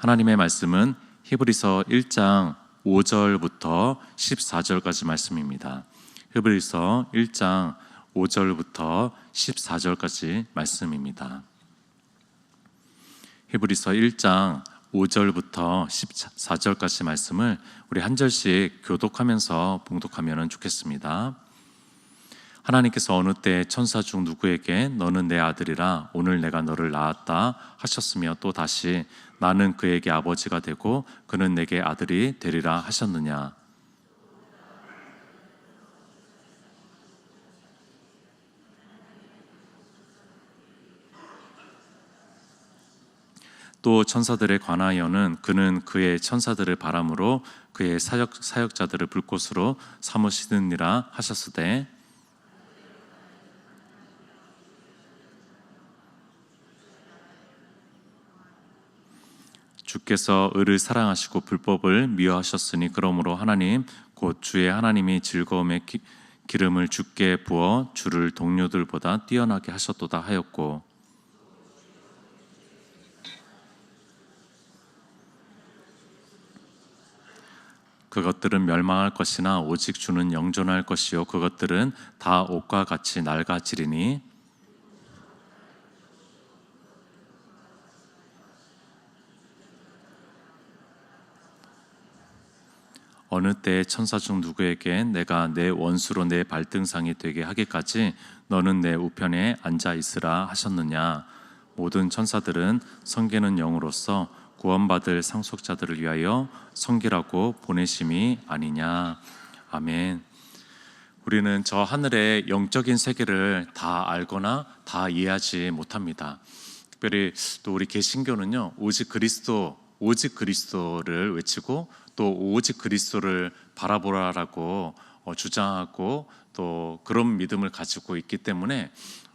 하나님의 말씀은 히브리서 1장 5절부터 14절까지 말씀입니다. 히브리서 1장 5절부터 14절까지 말씀입니다. 히브리서 1장 5절부터 14절까지 말씀을 우리 한 절씩 교독하면서 봉독하면 좋겠습니다. 하나님께서 어느 때 천사 중 누구에게 너는 내 아들이라 오늘 내가 너를 낳았다 하셨으며 또 다시 나는 그에게 아버지가 되고 그는 내게 아들이 되리라 하셨느냐. 또 천사들에 관하여는 그는 그의 천사들을 바람으로 그의 사역자들을 불꽃으로 삼으시느니라 하셨으되 주께서 의를 사랑하시고 불법을 미워하셨으니 그러므로 하나님 곧 주의 하나님이 즐거움의 기름을 주께 부어 주를 동료들보다 뛰어나게 하셨도다 하였고 그것들은 멸망할 것이나 오직 주는 영존할 것이요 그것들은 다 옷과 같이 낡아지리니 어느 때 천사 중 누구에게 내가 내 원수로 내 발등상이 되게 하기까지 너는 내 우편에 앉아 있으라 하셨느냐. 모든 천사들은 섬기는 영으로서 구원받을 상속자들을 위하여 섬기라고 보내심이 아니냐. 아멘. 우리는 저 하늘의 영적인 세계를 다 알거나 다 이해하지 못합니다. 특별히 또 우리 개신교는요, 오직 그리스도를 외치고 또 오직 그리스도를 바라보라라고 주장하고 또 그런 믿음을 가지고 있기 때문에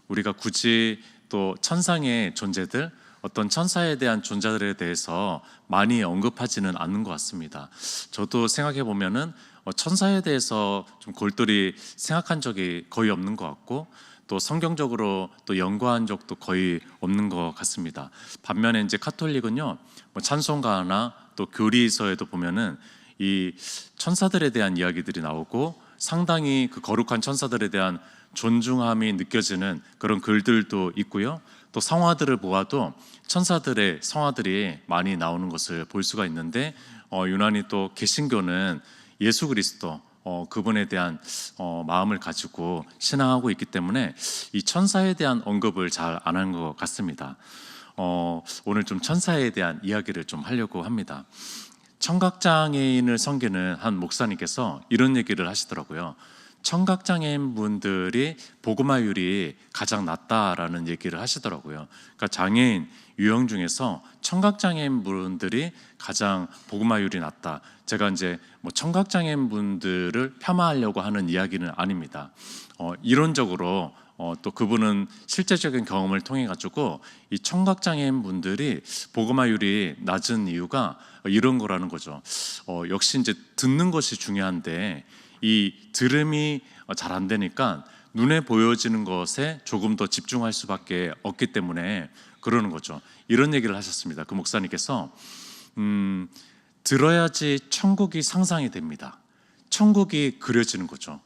우리가 굳이 또 천상의 존재들, 어떤 천사에 대한 존재들에 대해서 많이 언급하지는 않는 것 같습니다. 저도 생각해 보면은 천사에 대해서 좀 골똘히 생각한 적이 거의 없는 것 같고 또 성경적으로 또 연구한 적도 거의 없는 것 같습니다. 반면에 이제 카톨릭은요, 찬송가나 또 교리서에도 보면은 이 천사들에 대한 이야기들이 나오고 상당히 그 거룩한 천사들에 대한 존중함이 느껴지는 그런 글들도 있고요. 또 성화들을 보아도 천사들의 성화들이 많이 나오는 것을 볼 수가 있는데 유난히 또 개신교는 예수 그리스도 그분에 대한 마음을 가지고 신앙하고 있기 때문에 이 천사에 대한 언급을 잘 안 하는 것 같습니다. 오늘 좀 천사에 대한 이야기를 좀 하려고 합니다. 청각장애인을 섬기는 한 목사님께서 이런 얘기를 하시더라고요. 청각장애인 분들이 복음화율이 가장 낮다라는 얘기를 하시더라고요. 그러니까 장애인 유형 중에서 청각장애인 분들이 가장 복음화율이 낮다. 제가 이제 청각장애인 분들을 폄하하려고 하는 이야기는 아닙니다. 이론적으로 또 그분은 실제적인 경험을 통해 가지고 이 청각장애인 분들이 복음화율이 낮은 이유가 이런 거라는 거죠. 역시 이제 듣는 것이 중요한데 이 들음이 잘 안 되니까 눈에 보여지는 것에 조금 더 집중할 수밖에 없기 때문에 그러는 거죠. 이런 얘기를 하셨습니다. 그 목사님께서 들어야지 천국이 상상이 됩니다. 천국이 그려지는 거죠.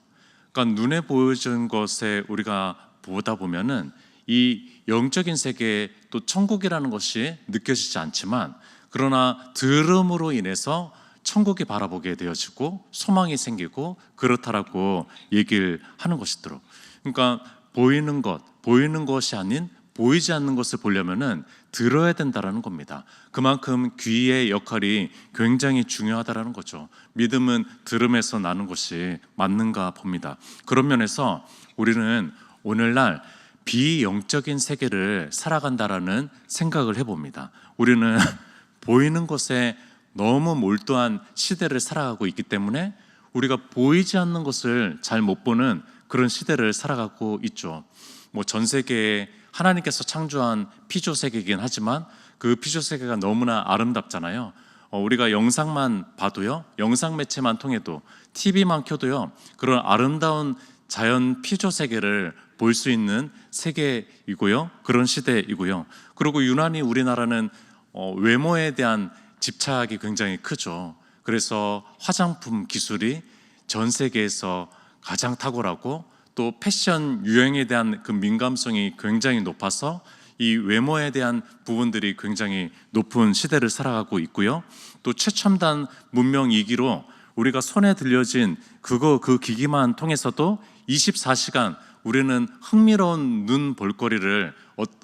그러니까 눈에 보여지는 것에 우리가 보다 보면은 이 영적인 세계에 또 천국이라는 것이 느껴지지 않지만 그러나 들음으로 인해서 천국이 바라보게 되어지고 소망이 생기고 그렇다라고 얘기를 하는 것이더라고요. 그러니까 보이는 것이 아닌 보이지 않는 것을 보려면은 들어야 된다라는 겁니다. 그만큼 귀의 역할이 굉장히 중요하다라는 거죠. 믿음은 들음에서 나는 것이 맞는가 봅니다. 그런 면에서 우리는 오늘날 비영적인 세계를 살아간다라는 생각을 해봅니다. 우리는 보이는 것에 너무 몰두한 시대를 살아가고 있기 때문에 우리가 보이지 않는 것을 잘 못 보는 그런 시대를 살아가고 있죠. 전 세계에 하나님께서 창조한 피조 세계이긴 하지만 그 피조 세계가 너무나 아름답잖아요. 우리가 영상만 봐도요, 영상 매체만 통해도 TV만 켜도요, 그런 아름다운 자연 피조 세계를 볼 수 있는 세계이고요, 그런 시대이고요. 그리고 유난히 우리나라는 외모에 대한 집착이 굉장히 크죠. 그래서 화장품 기술이 전 세계에서 가장 탁월하고 또 패션 유행에 대한 그 민감성이 굉장히 높아서 이 외모에 대한 부분들이 굉장히 높은 시대를 살아가고 있고요. 또 최첨단 문명이기로 우리가 손에 들려진 그 기기만 통해서도 24시간 우리는 흥미로운 눈 볼거리를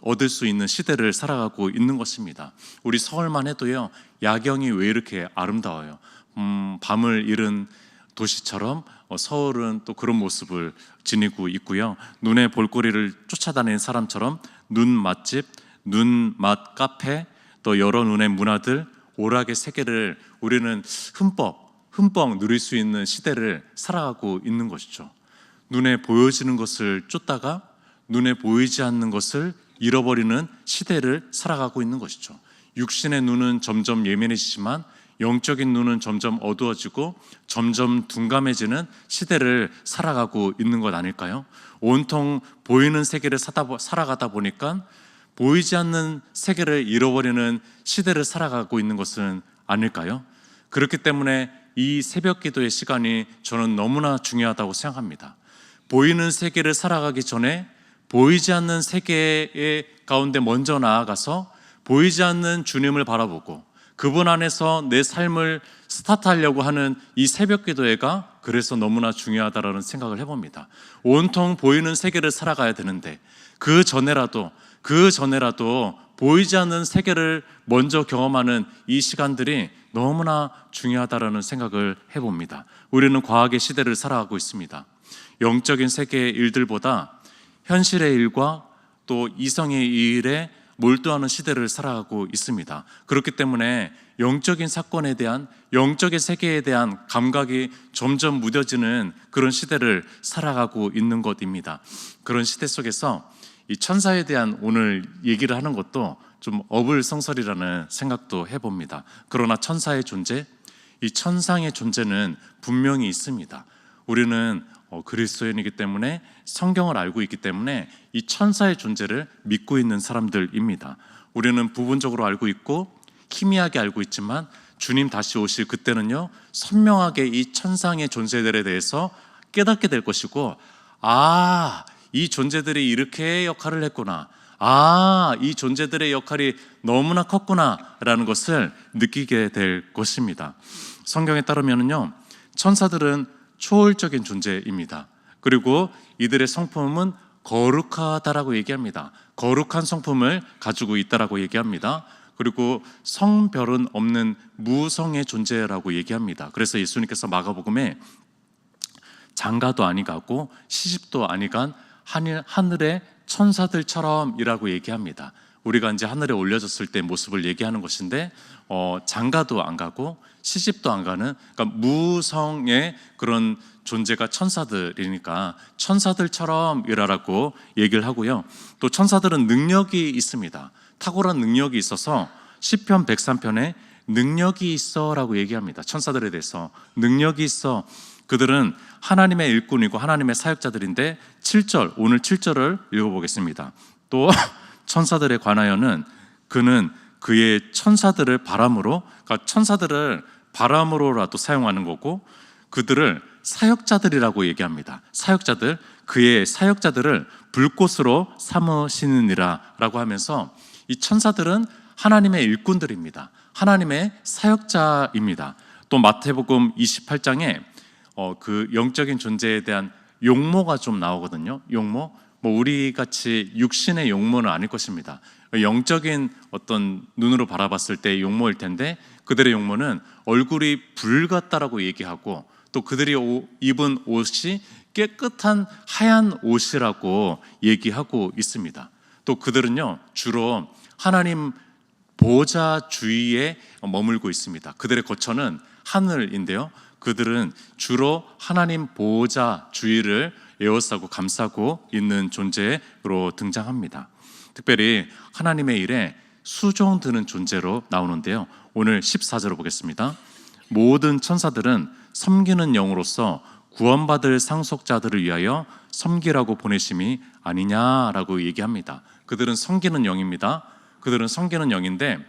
얻을 수 있는 시대를 살아가고 있는 것입니다. 우리 서울만 해도요, 야경이 왜 이렇게 아름다워요. 밤을 잃은 도시처럼 서울은 또 그런 모습을 지니고 있고요. 눈의 볼거리를 쫓아다니는 사람처럼 눈 맛집, 눈 맛 카페, 또 여러 눈의 문화들, 오락의 세계를 우리는 흠뻑 누릴 수 있는 시대를 살아가고 있는 것이죠. 눈에 보여지는 것을 쫓다가 눈에 보이지 않는 것을 잃어버리는 시대를 살아가고 있는 것이죠. 육신의 눈은 점점 예민해지지만 영적인 눈은 점점 어두워지고 점점 둔감해지는 시대를 살아가고 있는 것 아닐까요? 온통 보이는 세계를 살아가다 보니까 보이지 않는 세계를 잃어버리는 시대를 살아가고 있는 것은 아닐까요? 그렇기 때문에 이 새벽 기도의 시간이 저는 너무나 중요하다고 생각합니다. 보이는 세계를 살아가기 전에 보이지 않는 세계의 가운데 먼저 나아가서 보이지 않는 주님을 바라보고 그분 안에서 내 삶을 스타트하려고 하는 이 새벽 기도회가 그래서 너무나 중요하다라는 생각을 해봅니다. 온통 보이는 세계를 살아가야 되는데 그 전에라도 보이지 않는 세계를 먼저 경험하는 이 시간들이 너무나 중요하다라는 생각을 해봅니다. 우리는 과학의 시대를 살아가고 있습니다. 영적인 세계의 일들보다 현실의 일과 또 이성의 일에 몰두하는 시대를 살아가고 있습니다. 그렇기 때문에 영적인 사건에 대한, 영적인 세계에 대한 감각이 점점 무뎌지는 그런 시대를 살아가고 있는 것입니다. 그런 시대 속에서 이 천사에 대한 오늘 얘기를 하는 것도 좀 어불성설이라는 생각도 해봅니다. 그러나 천사의 존재, 이 천상의 존재는 분명히 있습니다. 우리는 그리스도인이기 때문에 성경을 알고 있기 때문에 이 천사의 존재를 믿고 있는 사람들입니다. 우리는 부분적으로 알고 있고 희미하게 알고 있지만 주님 다시 오실 그때는요, 선명하게 이 천상의 존재들에 대해서 깨닫게 될 것이고, 이 존재들이 이렇게 역할을 했구나, 이 존재들의 역할이 너무나 컸구나 라는 것을 느끼게 될 것입니다. 성경에 따르면요, 천사들은 초월적인 존재입니다. 그리고 이들의 성품은 거룩하다라고 얘기합니다. 거룩한 성품을 가지고 있다라고 얘기합니다. 그리고 성별은 없는 무성의 존재라고 얘기합니다. 그래서 예수님께서 마가복음에 장가도 아니 가고 시집도 아니 간 하늘의 천사들처럼이라고 얘기합니다. 우리가 이제 하늘에 올려졌을 때 모습을 얘기하는 것인데, 장가도 안 가고 시집도 안 가는, 그러니까 무성의 그런 존재가 천사들이니까 천사들처럼이라고 얘기를 하고요. 또 천사들은 능력이 있습니다. 탁월한 능력이 있어서 시편 103편에 능력이 있어라고 얘기합니다. 천사들에 대해서 능력이 있어. 그들은 하나님의 일꾼이고 하나님의 사역자들인데 7절, 오늘 7절을 읽어보겠습니다. 또 천사들에 관하여는 그는 그의 천사들을 바람으로, 그러니까 천사들을 바람으로라도 사용하는 거고 그들을 사역자들이라고 얘기합니다. 사역자들, 그의 사역자들을 불꽃으로 삼으시느니라 라고 하면서 이 천사들은 하나님의 일꾼들입니다. 하나님의 사역자입니다. 또 마태복음 28장에 그 영적인 존재에 대한 용모가 좀 나오거든요. 용모, 우리 같이 육신의 용모는 아닐 것입니다. 영적인 어떤 눈으로 바라봤을 때 용모일 텐데 그들의 용모는 얼굴이 불 같다라고 얘기하고 또 그들이 입은 옷이 깨끗한 하얀 옷이라고 얘기하고 있습니다. 또 그들은요, 주로 하나님 보좌 주위에 머물고 있습니다. 그들의 거처는 하늘인데요, 그들은 주로 하나님 보좌 주위를 에워싸고 감싸고 있는 존재로 등장합니다. 특별히 하나님의 일에 수종드는 존재로 나오는데요, 오늘 14절을 보겠습니다. 모든 천사들은 섬기는 영으로서 구원받을 상속자들을 위하여 섬기라고 보내심이 아니냐라고 얘기합니다. 그들은 섬기는 영입니다. 그들은 섬기는 영인데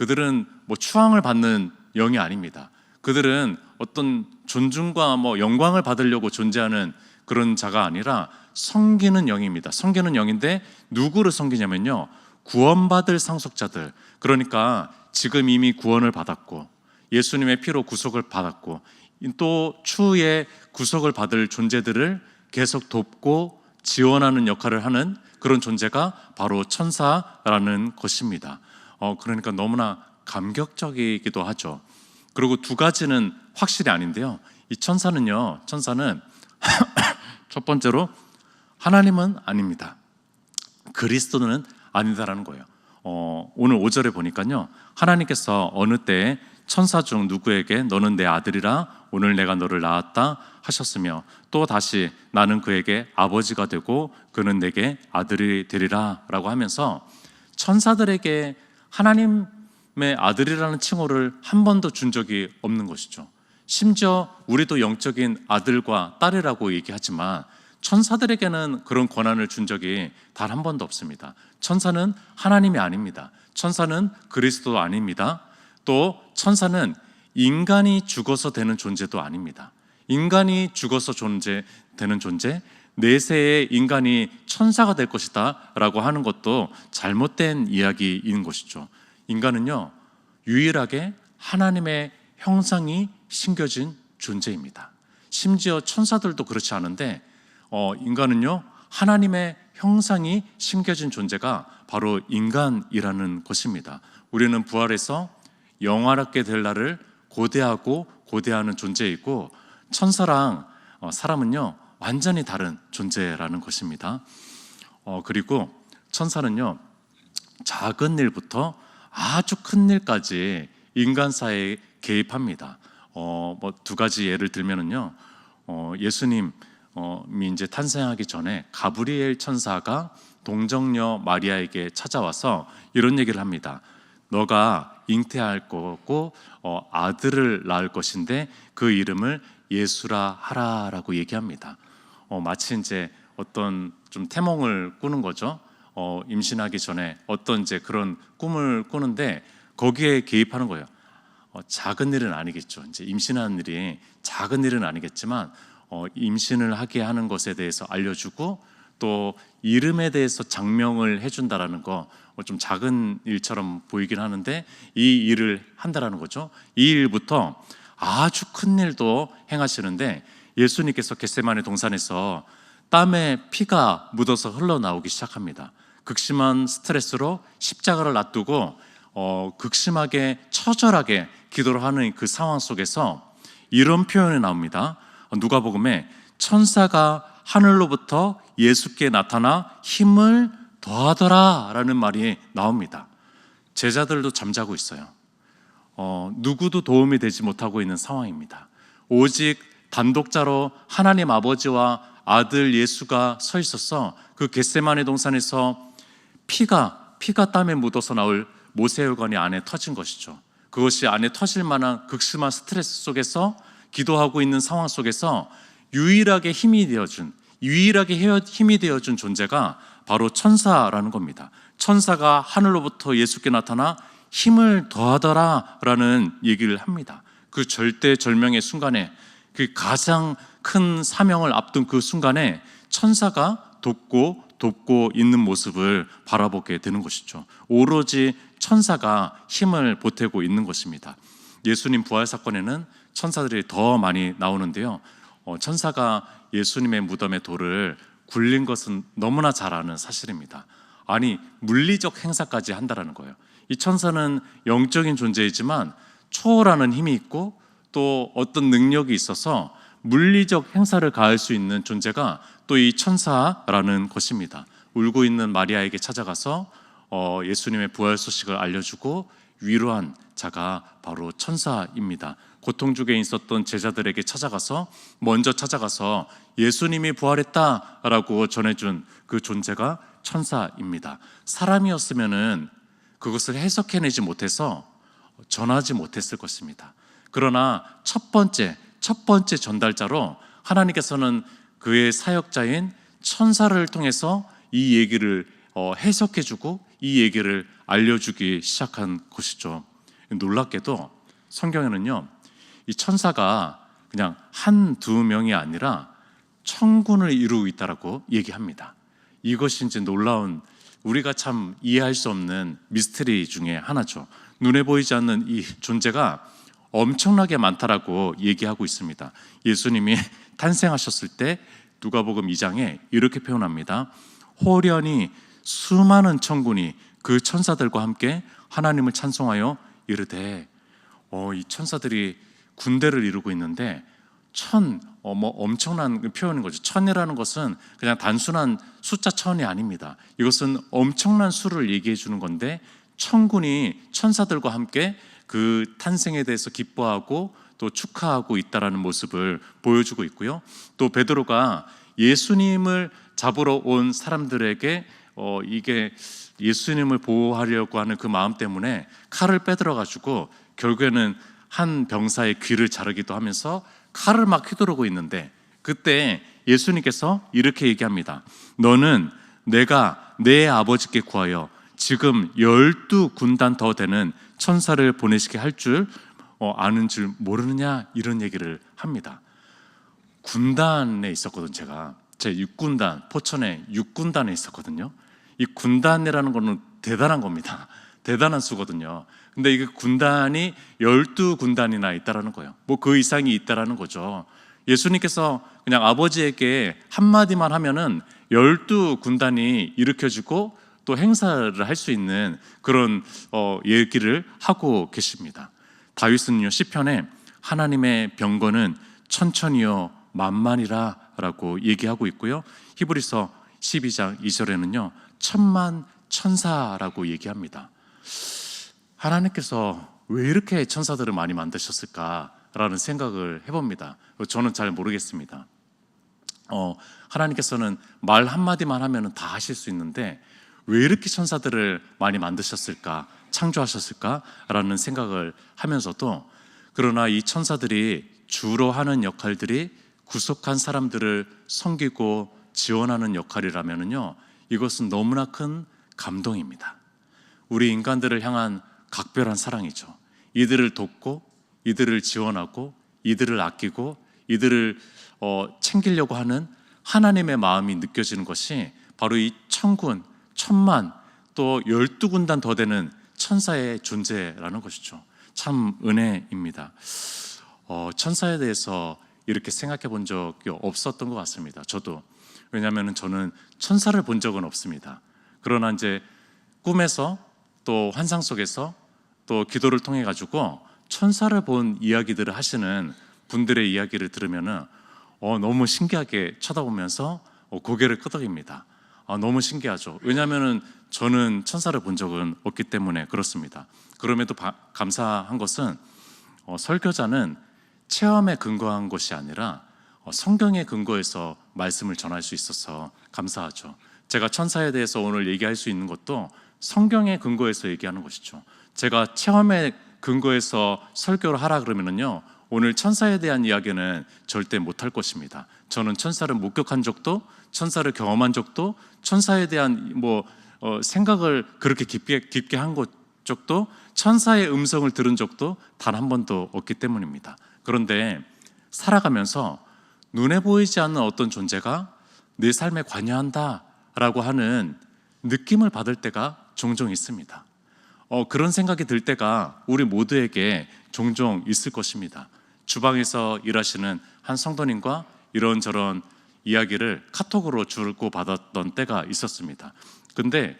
그들은 뭐 추앙을 받는 영이 아닙니다. 그들은 어떤 존중과 뭐 영광을 받으려고 존재하는 그런 자가 아니라 섬기는 영입니다. 섬기는 영인데 누구를 섬기냐면요, 구원받을 상속자들, 그러니까 지금 이미 구원을 받았고 예수님의 피로 구속을 받았고 또 추후에 구속을 받을 존재들을 계속 돕고 지원하는 역할을 하는 그런 존재가 바로 천사라는 것입니다. 그러니까 너무나 감격적이기도 하죠. 그리고 두 가지는 확실히 아닌데요, 이 천사는 첫 번째로 하나님은 아닙니다. 그리스도는 아니다라는 거예요. 오늘 5절에 보니까요, 하나님께서 어느 때에 천사 중 누구에게 너는 내 아들이라 오늘 내가 너를 낳았다 하셨으며 또 다시 나는 그에게 아버지가 되고 그는 내게 아들이 되리라 라고 하면서 천사들에게 하나님의 아들이라는 칭호를 한 번도 준 적이 없는 것이죠. 심지어 우리도 영적인 아들과 딸이라고 얘기하지만 천사들에게는 그런 권한을 준 적이 단 한 번도 없습니다. 천사는 하나님이 아닙니다. 천사는 그리스도 아닙니다. 또 천사는 인간이 죽어서 되는 존재도 아닙니다. 인간이 죽어서 되는 존재, 내세의 인간이 천사가 될 것이다 라고 하는 것도 잘못된 이야기인 것이죠. 인간은요, 유일하게 하나님의 형상이 심겨진 존재입니다. 심지어 천사들도 그렇지 않은데 인간은요, 하나님의 형상이 심겨진 존재가 바로 인간이라는 것입니다. 우리는 부활해서 영화롭게 될 날을 고대하고 고대하는 존재이고 천사랑 사람은요 완전히 다른 존재라는 것입니다. 그리고 천사는요 작은 일부터 아주 큰 일까지 인간 사회에 개입합니다. 뭐 두 가지 예를 들면은요, 예수님이 이제 탄생하기 전에 가브리엘 천사가 동정녀 마리아에게 찾아와서 이런 얘기를 합니다. 너가 잉태할 거고 아들을 낳을 것인데 그 이름을 예수라 하라라고 얘기합니다. 마치 이제 어떤 좀 태몽을 꾸는 거죠. 임신하기 전에 어떤 이제 그런 꿈을 꾸는데 거기에 개입하는 거예요. 작은 일은 아니겠죠. 이제 임신하는 일이 작은 일은 아니겠지만 임신을 하게 하는 것에 대해서 알려주고 또 이름에 대해서 장명을 해준다라는 거 좀 작은 일처럼 보이긴 하는데 이 일을 한다라는 거죠. 이 일부터 아주 큰 일도 행하시는데 예수님께서 겟세마네 동산에서 땀에 피가 묻어서 흘러나오기 시작합니다. 극심한 스트레스로 십자가를 놔두고 극심하게 처절하게 기도를 하는 그 상황 속에서 이런 표현이 나옵니다. 누가복음에 천사가 하늘로부터 예수께 나타나 힘을 더하더라 라는 말이 나옵니다. 제자들도 잠자고 있어요. 누구도 도움이 되지 못하고 있는 상황입니다. 오직 단독자로 하나님 아버지와 아들 예수가 서 있어서 그 겟세마네 동산에서 피가 땀에 묻어서 나올 모세혈관이 안에 터진 것이죠. 그것이 안에 터질 만한 극심한 스트레스 속에서 기도하고 있는 상황 속에서 유일하게 힘이 되어준 존재가 바로 천사라는 겁니다. 천사가 하늘로부터 예수께 나타나 힘을 더하더라 라는 얘기를 합니다. 그 절대절명의 순간에, 그 가장 큰 사명을 앞둔 그 순간에 천사가 돕고 있는 모습을 바라보게 되는 것이죠. 오로지 천사가 힘을 보태고 있는 것입니다. 예수님 부활 사건에는 천사들이 더 많이 나오는데요, 천사가 예수님의 무덤의 돌을 굴린 것은 너무나 잘 아는 사실입니다. 아니, 물리적 행사까지 한다라는 거예요. 이 천사는 영적인 존재이지만 초월하는 힘이 있고 또 어떤 능력이 있어서 물리적 행사를 가할 수 있는 존재가 또 이 천사라는 것입니다. 울고 있는 마리아에게 찾아가서 예수님의 부활 소식을 알려주고 위로한 자가 바로 천사입니다. 고통 중에 있었던 제자들에게 먼저 찾아가서 예수님이 부활했다라고 전해준 그 존재가 천사입니다. 사람이었으면은 그것을 해석해내지 못해서 전하지 못했을 것입니다. 그러나 첫 번째 전달자로 하나님께서는 그의 사역자인 천사를 통해서 이 얘기를 해석해주고 이 얘기를 알려주기 시작한 것이죠. 놀랍게도 성경에는요, 이 천사가 그냥 한두 명이 아니라 천군을 이루고 있다라고 얘기합니다. 이것이 이제 놀라운, 우리가 참 이해할 수 없는 미스터리 중에 하나죠. 눈에 보이지 않는 이 존재가 엄청나게 많다라고 얘기하고 있습니다. 예수님이 탄생하셨을 때 누가복음 2장에 이렇게 표현합니다. 호련히 수많은 천군이 그 천사들과 함께 하나님을 찬송하여 이르되, 이 천사들이 군대를 이루고 있는데 엄청난 표현인 거죠. 천이라는 것은 그냥 단순한 숫자 천이 아닙니다. 이것은 엄청난 수를 얘기해 주는 건데, 천군이 천사들과 함께 그 탄생에 대해서 기뻐하고 또 축하하고 있다라는 모습을 보여주고 있고요. 또 베드로가 예수님을 잡으러 온 사람들에게 이게 예수님을 보호하려고 하는 그 마음 때문에 칼을 빼들어 가지고 결국에는 한 병사의 귀를 자르기도 하면서 칼을 막 휘두르고 있는데, 그때 예수님께서 이렇게 얘기합니다. 너는 내가 내 아버지께 구하여 지금 12군단 더 되는 천사를 보내시게 할 줄 아는 줄 모르느냐, 이런 얘기를 합니다. 군단에 있었거든. 제 6군단, 포천에 6군단에 있었거든요. 이 군단이라는 거는 대단한 겁니다. 대단한 수거든요. 근데 이게 군단이 12군단이나 있다라는 거예요. 그 이상이 있다라는 거죠. 예수님께서 그냥 아버지에게 한마디만 하면은 12군단이 일으켜지고 또 행사를 할 수 있는 그런 얘기를 하고 계십니다. 다윗은요, 시편에 하나님의 병거는 천천히요 만만이라 라고 얘기하고 있고요. 히브리서 12장 2절에는요 천만 천사라고 얘기합니다. 하나님께서 왜 이렇게 천사들을 많이 만드셨을까라는 생각을 해봅니다. 저는 잘 모르겠습니다. 하나님께서는 말 한마디만 하면 다 하실 수 있는데 왜 이렇게 천사들을 많이 만드셨을까, 창조하셨을까라는 생각을 하면서도, 그러나 이 천사들이 주로 하는 역할들이 구속한 사람들을 섬기고 지원하는 역할이라면요, 이것은 너무나 큰 감동입니다. 우리 인간들을 향한 각별한 사랑이죠. 이들을 돕고 이들을 지원하고 이들을 아끼고 이들을 챙기려고 하는 하나님의 마음이 느껴지는 것이 바로 이 천군, 천만, 또 12군단 더 되는 천사의 존재라는 것이죠. 참 은혜입니다. 천사에 대해서 이렇게 생각해 본 적이 없었던 것 같습니다. 저도. 왜냐하면 저는 천사를 본 적은 없습니다. 그러나 이제 꿈에서 또 환상 속에서 또 기도를 통해 가지고 천사를 본 이야기들을 하시는 분들의 이야기를 들으면은 너무 신기하게 쳐다보면서 고개를 끄덕입니다. 너무 신기하죠. 왜냐하면은 저는 천사를 본 적은 없기 때문에 그렇습니다. 그럼에도 감사한 것은 설교자는 체험에 근거한 것이 아니라 성경에 근거해서 말씀을 전할 수 있어서 감사하죠. 제가 천사에 대해서 오늘 얘기할 수 있는 것도 성경에 근거해서 얘기하는 것이죠. 제가 체험에 근거해서 설교를 하라 그러면은요, 오늘 천사에 대한 이야기는 절대 못할 것입니다. 저는 천사를 목격한 적도, 천사를 경험한 적도, 천사에 대한 생각을 그렇게 깊게 한 적도, 천사의 음성을 들은 적도 단 한 번도 없기 때문입니다. 그런데 살아가면서 눈에 보이지 않는 어떤 존재가 내 삶에 관여한다라고 하는 느낌을 받을 때가 종종 있습니다. 그런 생각이 들 때가 우리 모두에게 종종 있을 것입니다. 주방에서 일하시는 한 성도님과 이런저런 이야기를 카톡으로 주고 받았던 때가 있었습니다. 근데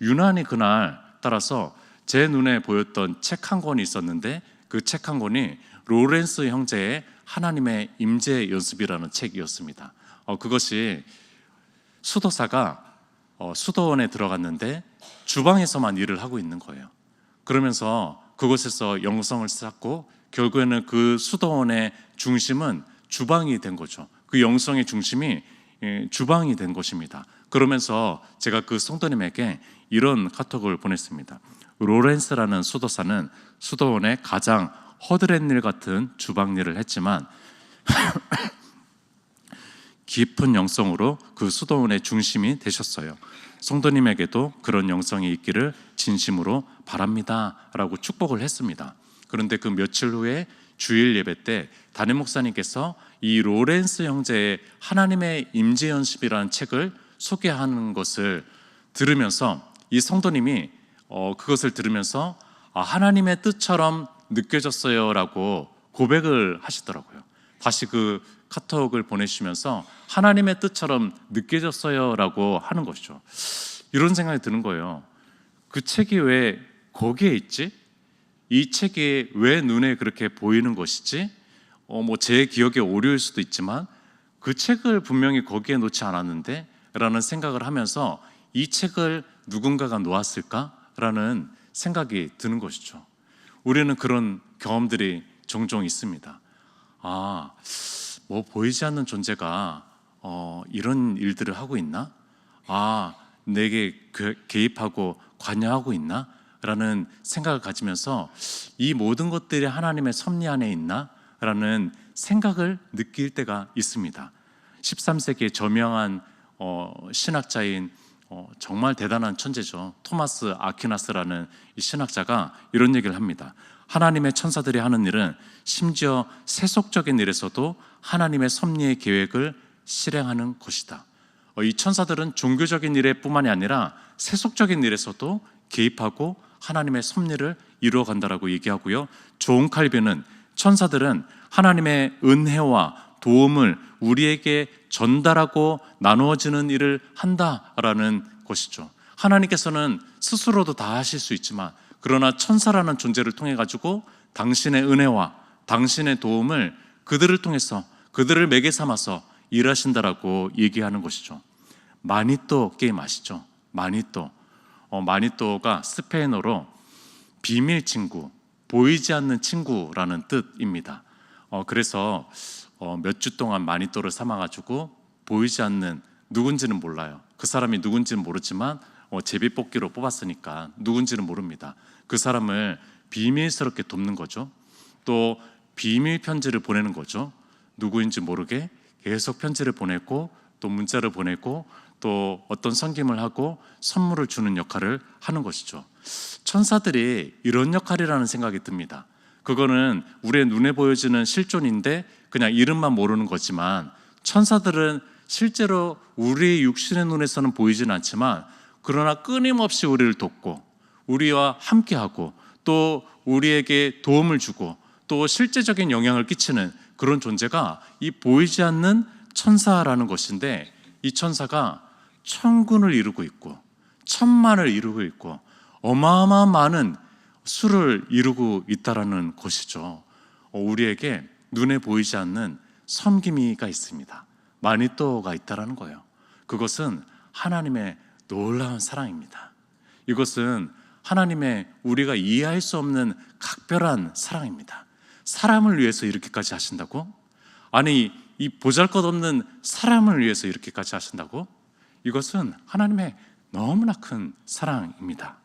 유난히 그날 따라서 제 눈에 보였던 책 한 권이 있었는데, 그 책 한 권이 로렌스 형제의 하나님의 임재 연습이라는 책이었습니다. 그것이 수도사가 수도원에 들어갔는데 주방에서만 일을 하고 있는 거예요. 그러면서 그곳에서 영성을 쌓고 결국에는 그 수도원의 중심은 주방이 된 거죠. 그 영성의 중심이 주방이 된 것입니다. 그러면서 제가 그 성도님에게 이런 카톡을 보냈습니다. 로렌스라는 수도사는 수도원의 가장 허드렛일 같은 주방 일을 했지만 깊은 영성으로 그 수도원의 중심이 되셨어요. 성도님에게도 그런 영성이 있기를 진심으로 바랍니다 라고 축복을 했습니다. 그런데 그 며칠 후에 주일 예배 때 담임 목사님께서 이 로렌스 형제의 하나님의 임재 연습이라는 책을 소개하는 것을 들으면서 이 성도님이 그것을 들으면서 하나님의 뜻처럼 느껴졌어요 라고 고백을 하시더라고요. 다시 그 카톡을 보내시면서 하나님의 뜻처럼 느껴졌어요 라고 하는 것이죠. 이런 생각이 드는 거예요. 그 책이 왜 거기에 있지? 이 책이 왜 눈에 그렇게 보이는 것이지? 뭐 제 기억의 오류일 수도 있지만 그 책을 분명히 거기에 놓지 않았는데 라는 생각을 하면서 이 책을 누군가가 놓았을까? 라는 생각이 드는 것이죠. 우리는 그런 경험들이 종종 있습니다. 뭐 보이지 않는 존재가 이런 일들을 하고 있나? 내게 개입하고 관여하고 있나? 라는 생각을 가지면서 이 모든 것들이 하나님의 섭리 안에 있나? 라는 생각을 느낄 때가 있습니다. 13세기의 저명한 신학자인 정말 대단한 천재죠. 토마스 아퀴나스라는 이 신학자가 이런 얘기를 합니다. 하나님의 천사들이 하는 일은 심지어 세속적인 일에서도 하나님의 섭리의 계획을 실행하는 것이다. 이 천사들은 종교적인 일에 뿐만이 아니라 세속적인 일에서도 개입하고 하나님의 섭리를 이루어간다라고 얘기하고요. 존 칼빈은 천사들은 하나님의 은혜와 도움을 우리에게 전달하고 나누어지는 일을 한다라는 것이죠. 하나님께서는 스스로도 다 하실 수 있지만 그러나 천사라는 존재를 통해 가지고 당신의 은혜와 당신의 도움을 그들을 통해서 그들을 매개 삼아서 일하신다라고 얘기하는 것이죠. 마니또 게임 아시죠? 마니또가 스페인어로 비밀 친구, 보이지 않는 친구라는 뜻입니다. 그래서 몇 주 동안 마니또를 삼아가지고 보이지 않는, 누군지는 몰라요. 그 사람이 누군지는 모르지만 제비뽑기로 뽑았으니까 누군지는 모릅니다. 그 사람을 비밀스럽게 돕는 거죠. 또 비밀 편지를 보내는 거죠. 누구인지 모르게 계속 편지를 보내고 또 문자를 보내고 또 어떤 섬김을 하고 선물을 주는 역할을 하는 것이죠. 천사들이 이런 역할이라는 생각이 듭니다. 그거는 우리의 눈에 보여지는 실존인데 그냥 이름만 모르는 거지만 천사들은 실제로 우리의 육신의 눈에서는 보이지는 않지만 그러나 끊임없이 우리를 돕고 우리와 함께하고 또 우리에게 도움을 주고 또 실제적인 영향을 끼치는 그런 존재가 이 보이지 않는 천사라는 것인데, 이 천사가 천군을 이루고 있고 천만을 이루고 있고 어마어마한 많은 수를 이루고 있다라는 것이죠. 우리에게 눈에 보이지 않는 섬김이가 있습니다. 마니또가 있다라는 거예요. 그것은 하나님의 놀라운 사랑입니다. 이것은 하나님의 우리가 이해할 수 없는 각별한 사랑입니다. 사람을 위해서 이렇게까지 하신다고? 아니, 이 보잘것없는 사람을 위해서 이렇게까지 하신다고? 이것은 하나님의 너무나 큰 사랑입니다.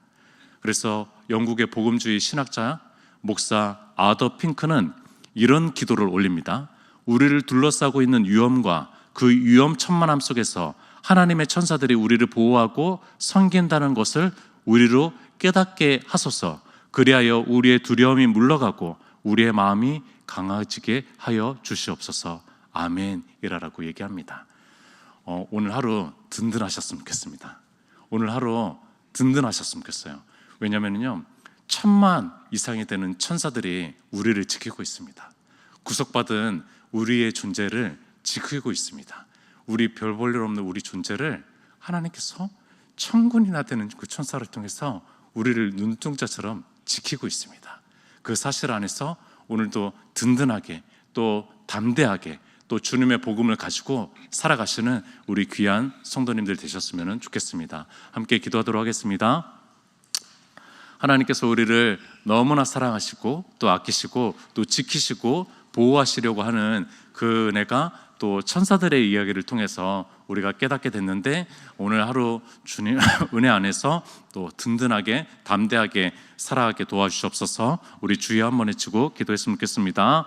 그래서 영국의 복음주의 신학자 목사 아더 핑크는 이런 기도를 올립니다. 우리를 둘러싸고 있는 위험과 그 위험천만함 속에서 하나님의 천사들이 우리를 보호하고 섬긴다는 것을 우리로 깨닫게 하소서. 그리하여 우리의 두려움이 물러가고 우리의 마음이 강해지게 하여 주시옵소서. 아멘이라고 얘기합니다. 오늘 하루 든든하셨으면 좋겠습니다. 오늘 하루 든든하셨으면 좋겠어요. 왜냐하면요, 1000만 이상이 되는 천사들이 우리를 지키고 있습니다. 구속받은 우리의 존재를 지키고 있습니다. 우리 별 볼 일 없는 우리 존재를 하나님께서 천군이나 되는 그 천사를 통해서 우리를 눈동자처럼 지키고 있습니다. 그 사실 안에서 오늘도 든든하게 또 담대하게 또 주님의 복음을 가지고 살아가시는 우리 귀한 성도님들 되셨으면 좋겠습니다. 함께 기도하도록 하겠습니다. 하나님께서 우리를 너무나 사랑하시고 또 아끼시고 또 지키시고 보호하시려고 하는 그 은혜가 또 천사들의 이야기를 통해서 우리가 깨닫게 됐는데, 오늘 하루 주님 은혜 안에서 또 든든하게 담대하게 살아가게 도와주시옵소서. 우리 주여 한번 외치고 기도했으면 좋겠습니다.